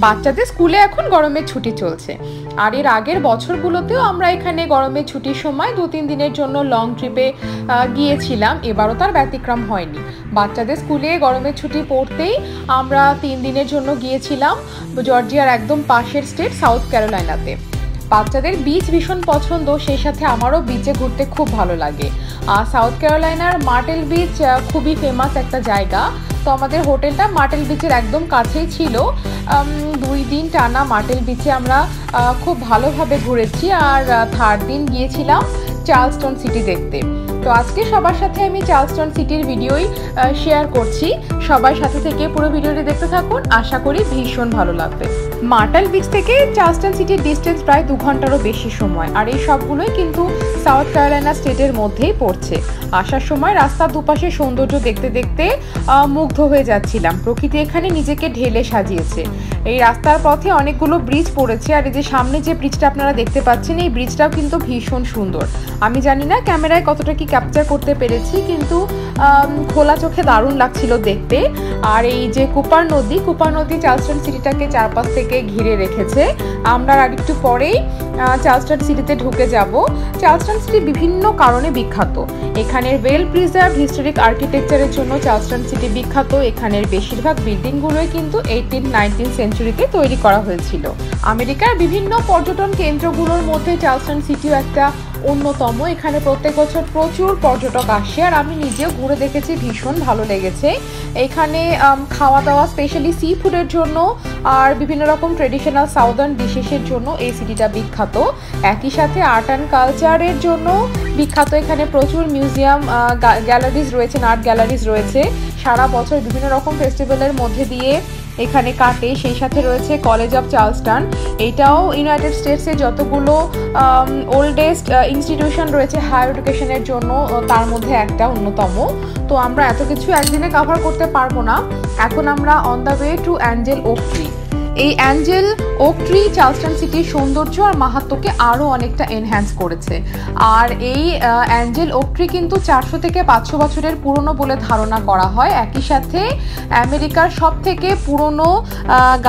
বাচ্চাদের স্কুলে এখন গরমের ছুটি চলছে, আর এর আগের বছরগুলোতেও আমরা এখানে গরমের ছুটির সময় 2-3 দিনের জন্য লং ট্রিপে গিয়েছিলাম। এবারও তার ব্যতিক্রম হয়নি। বাচ্চাদের স্কুলে গরমের ছুটি পড়তেই আমরা 3 দিনের জন্য গিয়েছিলাম জর্জিয়ার একদম পাশের স্টেট সাউথ ক্যারোলাইনাতে। বাচ্চাদের বিচ ভীষণ পছন্দ, সেই সাথে আমারও বিচে ঘুরতে খুব ভালো লাগে। আর সাউথ ক্যারোলাইনার মার্টেল বিচ খুবই ফেমাস একটা জায়গা। তো আমাদের হোটেলটা মার্টেল বিচের একদম কাছেই ছিল। 2 দিন টানা মার্টেল বিচে আমরা খুব ভালোভাবে ঘুরেছি। আর 3rd দিন গিয়েছিলাম চার্লসটন সিটি দেখতে। তো আজকে সবার সাথে আমি চার্লসটন সিটির ভিডিওই শেয়ার করছি। সবাই সাথে থেকে পুরো ভিডিওটি দেখতে থাকুন, আশা করি ভীষণ ভালো লাগবে। মার্টেল বিচ থেকে চার্লসটন সিটির ডিস্টেন্স প্রায় 2 ঘন্টারও বেশি সময়, আর এই সবগুলোই কিন্তু সাউথ ক্যারোলাইনা স্টেটের মধ্যেই পড়ছে। আসার সময় রাস্তার দুপাশে সৌন্দর্য দেখতে দেখতে মুগ্ধ হয়ে যাচ্ছিলাম। প্রকৃতি এখানে নিজেকে ঢেলে সাজিয়েছে। এই রাস্তার পথে অনেকগুলো ব্রিজ পড়েছে, আর এই যে সামনে যে ব্রিজটা আপনারা দেখতে পাচ্ছেন, এই ব্রিজটাও কিন্তু ভীষণ সুন্দর। আমি জানি না ক্যামেরায় কতটা কি ক্যাপচার করতে পেরেছি, কিন্তু খোলা চোখে দারুণ লাগছিল দেখতে। আর এই যে কুপার নদী চার্লসটন সিটিটাকে চারপাশ থেকে ঘিরে রেখেছে। আমরা আর একটু পরেই চার্লসটন সিটিতে ঢুকে যাব। চার্লসটন সিটি বিভিন্ন কারণে বিখ্যাত। এখানের ওয়েল প্রিজার্ভ হিস্টোরিক আর্কিটেকচারের জন্য চার্লসটন সিটি বিখ্যাত। এখানের বেশিরভাগ বিল্ডিংগুলোই কিন্তু 18-19 সেঞ্চুরিতে তৈরি করা হয়েছিল। আমেরিকার বিভিন্ন পর্যটন কেন্দ্রগুলোর মধ্যে চার্লসটন সিটিও একটা অন্যতম। এখানে প্রত্যেক বছর প্রচুর পর্যটক আসে, আর আমি নিজেও ঘুরে দেখেছি, ভীষণ ভালো লেগেছে। এখানে খাওয়া দাওয়া স্পেশালি সি ফুডের জন্য আর বিভিন্ন রকম ট্রেডিশনাল সাউদার্ন ডিশেসের জন্য এই সিটিটা বিখ্যাত। একই সাথে আর্ট অ্যান্ড কালচারের জন্য বিখ্যাত। এখানে প্রচুর মিউজিয়াম গ্যালারিজ রয়েছে, আর্ট গ্যালারিজ রয়েছে। সারা বছর বিভিন্ন রকম ফেস্টিভ্যালের মধ্যে দিয়ে এখানে কাটে। সেই সাথে রয়েছে কলেজ অফ চার্লসটন। এটাও ইউনাইটেড স্টেটসে যতগুলো ওল্ডেস্ট ইনস্টিটিউশন রয়েছে হায়ার এডুকেশনের জন্য, তার মধ্যে একটা অন্যতম। তো আমরা এত কিছু একদিনে কভার করতে পারবো না। এখন আমরা on the way to Angel Oak Tree. এই অ্যাঞ্জেল ওক ট্রি চার্লসটন সিটির সৌন্দর্য আর মাহাত্ম্যকে আরও অনেকটা এনহ্যান্স করেছে। আর এই অ্যাঞ্জেল ওক ট্রি কিন্তু 400 থেকে 500 বছরের পুরনো বলে ধারণা করা হয়। একই সাথে আমেরিকার সব থেকে পুরনো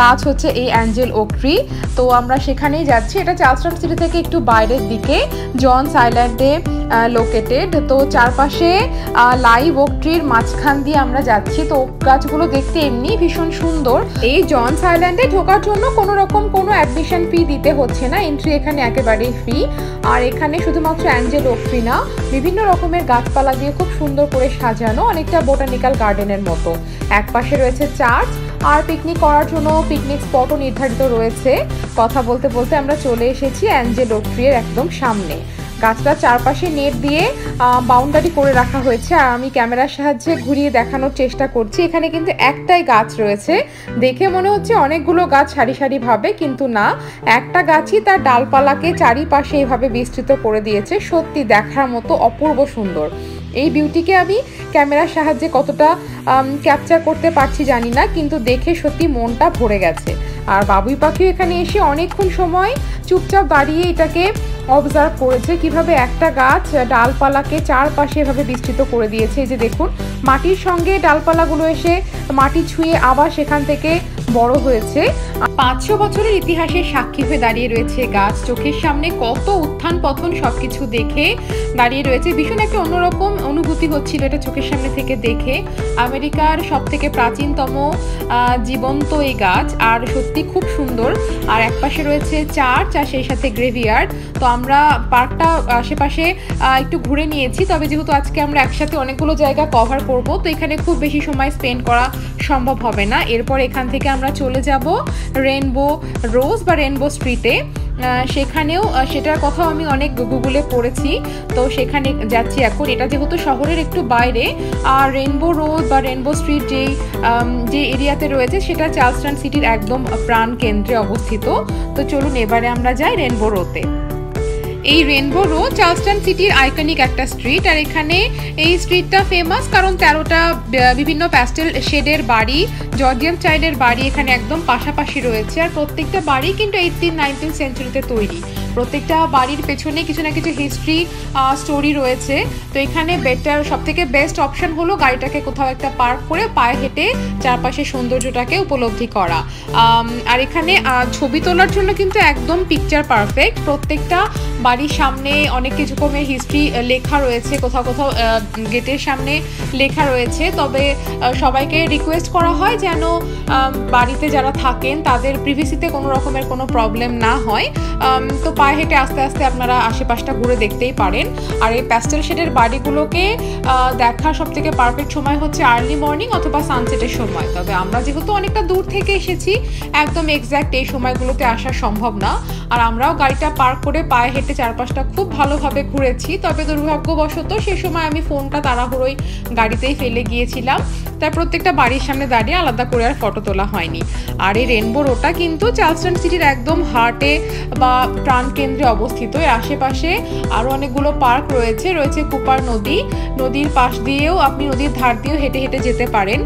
গাছ হচ্ছে এই অ্যাঞ্জেল ওক ট্রি। তো আমরা সেখানেই যাচ্ছি। এটা চার্লসটন সিটি থেকে একটু বাইরের দিকে জনস আইল্যান্ডে লোকেটেড। তো চারপাশে লাইভ ওক ট্রির মাঝখান দিয়ে আমরা যাচ্ছি। তো ওক গাছগুলো দেখতে এমনি ভীষণ সুন্দর। এই জনস আইল্যান্ডে ঢোকার জন্য কোনো রকম কোনো অ্যাডমিশন ফি দিতে হচ্ছে না, এন্ট্রি এখানে একেবারেই ফ্রি। আর এখানে শুধুমাত্র অ্যাঞ্জেল ওক ট্রি না, বিভিন্ন রকমের গাছপালা দিয়ে খুব সুন্দর করে সাজানো, অনেকটা বোটানিক্যাল গার্ডেনের মতো। এক পাশে রয়েছে চার্চ, আর পিকনিক করার জন্য পিকনিক স্পটও নির্ধারিত রয়েছে। কথা বলতে বলতে আমরা চলে এসেছি অ্যাঞ্জেল ওক ট্রি এর একদম সামনে। গাছটার চারপাশে নেট দিয়ে বাউন্ডারি করে রাখা হয়েছে, আর আমি ক্যামেরার সাহায্যে ঘুরিয়ে দেখানোর চেষ্টা করছি। এখানে কিন্তু একটাই গাছ রয়েছে। দেখে মনে হচ্ছে অনেকগুলো গাছ সারি সারি ভাবে, কিন্তু না, একটা গাছই তার ডালপালাকে চারিপাশে এইভাবে বিস্তৃত করে দিয়েছে। সত্যি দেখার মতো অপূর্ব সুন্দর। এই বিউটিকে আমি ক্যামেরার সাহায্যে কতটা ক্যাপচার করতে পারছি জানি না, কিন্তু দেখে সত্যি মনটা ভরে গেছে। আর বাবুই পাখিও এখানে এসে অনেকক্ষণ সময় চুপচাপ দাঁড়িয়ে এটাকে অবজার্ভ করেছে, কিভাবে একটা গাছ ডালপালাকে চারপাশে এভাবে বিস্তৃত করে দিয়েছে। এই যে দেখুন, মাটির সঙ্গে ডালপালাগুলো এসে মাটি ছুঁয়ে আবার সেখান থেকে বড় হয়েছে। 500 বছরের ইতিহাসের সাক্ষী হয়ে দাঁড়িয়ে রয়েছে গাছ। চোখের সামনে কত উত্থান পতন সবকিছু দেখে দাঁড়িয়ে রয়েছে। ভীষণ একটা অন্যরকম অনুভূতি হচ্ছিল এটা চোখের সামনে থেকে দেখে। আমেরিকার সব থেকে প্রাচীনতম জীবন্ত এই গাছ, আর সত্যি খুব সুন্দর। আর একপাশে রয়েছে চার্চ, আর সেই সাথে গ্রেভিয়ার্ড। তো আমরা পার্কটা আশেপাশে একটু ঘুরে নিয়েছি, তবে যেহেতু আজকে আমরা একসাথে অনেকগুলো জায়গা কভার করব, তো এখানে খুব বেশি সময় স্পেন্ড করা সম্ভব হবে না। এরপর এখান থেকে আমরা চলে যাব রেনবো রোজ বা রেনবো স্ট্রিটে। সেখানেও সেটার কথাও আমি অনেক গুগলে পড়েছি, তো সেখানে যাচ্ছি এখন। এটা যেহেতু শহরের একটু বাইরে, আর রেনবো রোড বা রেনবো স্ট্রিট যে এরিয়াতে রয়েছে সেটা চার্লসটন সিটির একদম প্রাণ কেন্দ্রে অবস্থিত। তো চলুন এবারে আমরা যাই রেনবো রোতে। এই রেনবো রো চার্লসটন সিটির আইকনিক একটা স্ট্রিট, আর এখানে এই স্ট্রিটটা ফেমাস কারণ 13টা বিভিন্ন প্যাস্টেল শেডের বাড়ি, জর্জিয়ান স্টাইলের বাড়ি এখানে একদম পাশাপাশি রয়েছে। আর প্রত্যেকটা বাড়ি কিন্তু 18-19 সেঞ্চুরিতে তৈরি। প্রত্যেকটা বাড়ির পেছনে কিছু না কিছু হিস্ট্রি স্টোরি রয়েছে। তো এখানে বেটার সবথেকে বেস্ট অপশন হলো গাড়িটাকে কোথাও একটা পার্ক করে পায়ে হেঁটে চারপাশে সৌন্দর্যটাকে উপলব্ধি করা। আর এখানে ছবি তোলার জন্য কিন্তু একদম পিকচার পারফেক্ট। প্রত্যেকটা বাড়ির সামনে অনেক কিছু রকমের হিস্ট্রি লেখা রয়েছে, কোথাও কোথাও গেটের সামনে লেখা রয়েছে। তবে সবাইকে রিকোয়েস্ট করা হয় যেন বাড়িতে যারা থাকেন তাদের প্রিভেসিতে কোনো রকমের কোনো প্রবলেম না হয়। তো পায়ে হেঁটে আস্তে আস্তে আপনারা আশেপাশটা ঘুরে দেখতেই পারেন। আর এই প্যাস্টেল শেডের বাড়িগুলোকে দেখার সবথেকে পারফেক্ট সময় হচ্ছে আর্লি মর্নিং অথবা সানসেটের সময়। তবে আমরা যেহেতু অনেকটা দূর থেকে এসেছি, একদম এক্স্যাক্ট এই সময়গুলোতে আসা সম্ভব না। আর আমরাও গাড়িটা পার্ক করে পায়ে হেঁটে চারপাশটা খুব ভালোভাবে ঘুরেছি। তবে দুর্ভাগ্যবশত সে সময় আমি ফোনটা তাড়াহুড়োই গাড়িতেই ফেলে গিয়েছিলাম, তাই প্রত্যেকটা বাড়ির সামনে দাঁড়িয়ে আলাদা করে আর ফটো তোলা হয়নি। আর এই রেনবো রোডটা কিন্তু চার্লস্টন সিটির একদম হার্টে বা প্রাণকেন্দ্রে অবস্থিত। এর আশেপাশে আরও অনেকগুলো পার্ক রয়েছে, রয়েছে কুপার নদী, নদীর পাশ দিয়েও আপনি নদীর ধার দিয়েও হেঁটে হেঁটে যেতে পারেন।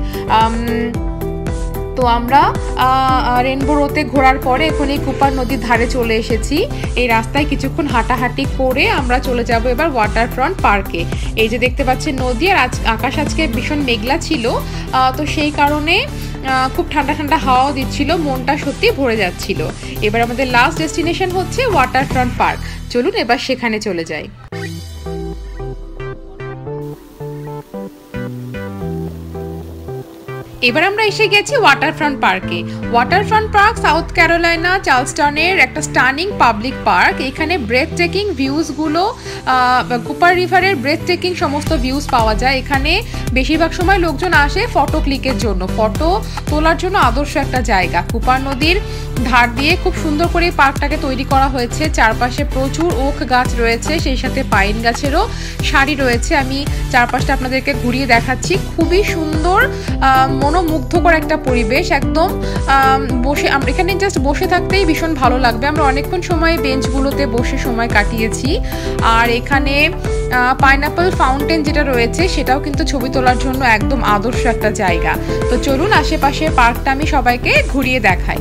তো আমরা রেনবো রোতে ঘোরার পরে এখন এই কুপার নদীর ধারে চলে এসেছি। এই রাস্তায় কিছুক্ষণ হাঁটাহাঁটি করে আমরা চলে যাব এবার ওয়াটারফ্রন্ট পার্কে। এই যে দেখতে পাচ্ছেন নদী, আর আকাশ আজকে ভীষণ মেঘলা ছিল, তো সেই কারণে খুব ঠান্ডা ঠান্ডা হাওয়াও দিচ্ছিল, মনটা সত্যি ভরে যাচ্ছিল। এবার আমাদের লাস্ট ডেস্টিনেশন হচ্ছে ওয়াটারফ্রন্ট পার্ক। চলুন এবার সেখানে চলে যাই। এবার আমরা এসে গেছি ওয়াটারফ্রন্ট পার্কে। ওয়াটারফ্রন্ট পার্ক সাউথ ক্যারোলাইনা চার্লসটনের একটা স্টানিং পাবলিক পার্ক। এখানে ব্রেথ টেকিং ভিউজগুলো, কুপার রিভারের ব্রেথ টেকিং সমস্ত ভিউজ পাওয়া যায়। এখানে বেশিরভাগ সময় লোকজন আসে ফটো ক্লিকের জন্য, ফটো তোলার জন্য আদর্শ একটা জায়গা। কুপার নদীর ধার দিয়ে খুব সুন্দর করে পার্কটাকে তৈরি করা হয়েছে। চারপাশে প্রচুর ওক গাছ রয়েছে, সেই সাথে পাইন গাছেরও সারি রয়েছে। আমি চারপাশটা আপনাদেরকে ঘুরিয়ে দেখাচ্ছি। খুবই সুন্দর মনোমুগ্ধকর একটা পরিবেশ। একদম বসে আমরা এখানে জাস্ট বসে থাকতেই ভীষণ ভালো লাগবে। আমরা অনেকক্ষণ সময় বেঞ্চগুলোতে বসে সময় কাটিয়েছি। আর এখানে পাইনাপল ফাউন্টেন যেটা রয়েছে সেটাও কিন্তু ছবি তোলার জন্য একদম আদর্শ একটা জায়গা। তো চলুন আশেপাশে পার্কটা আমি সবাইকে ঘুরিয়ে দেখাই।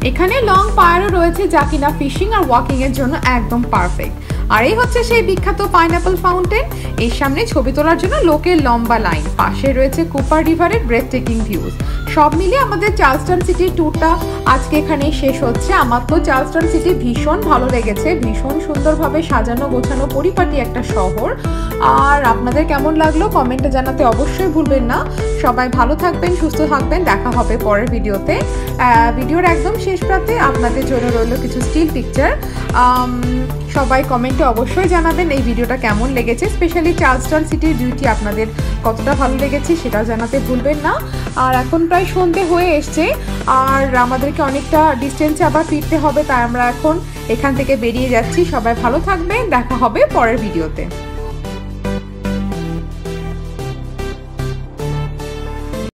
এখানে লং পায়ারও রয়েছে যা কিনা ফিশিং আর ওয়াকিং এর জন্য একদম পারফেক্ট। আর এই হচ্ছে সেই বিখ্যাত পাইনাপল ফাউন্টেন। এর সামনে ছবি তোলার জন্য লোকের লম্বা লাইন, পাশে রয়েছে কুপার রিভারের ব্রেথ টেকিং ভিউজ। সব মিলিয়ে আমাদের চার্লসটন সিটির ট্যুরটা আজকে এখানেই শেষ হচ্ছে। আমার তো চার্লসটন সিটি ভীষণ ভালো লেগেছে, ভীষণ সুন্দরভাবে সাজানো গোছানো পরিপাটি একটা শহর। আর আপনাদের কেমন লাগলো কমেন্টে জানাতে অবশ্যই ভুলবেন না। সবাই ভালো থাকবেন, সুস্থ থাকবেন, দেখা হবে পরের ভিডিওতে। ভিডিওর একদম শেষ প্রান্তে আপনাদের জন্য রইল কিছু স্টিল পিকচার। সবাই কমেন্টে অবশ্যই জানাবেন এই ভিডিওটা কেমন লেগেছে, স্পেশালি চার্লসটন সিটির বিউটি আপনাদের কতটা ভালো লেগেছে সেটাও জানাতে ভুলবেন না। আর এখন প্রায় সন্ধে হয়ে এসছে, আর আমাদেরকে অনেকটা ডিস্টেন্সে আবার ফিরতে হবে, তাই আমরা এখন এখান থেকে বেরিয়ে যাচ্ছি। সবাই ভালো থাকবেন, দেখা হবে পরের ভিডিওতে।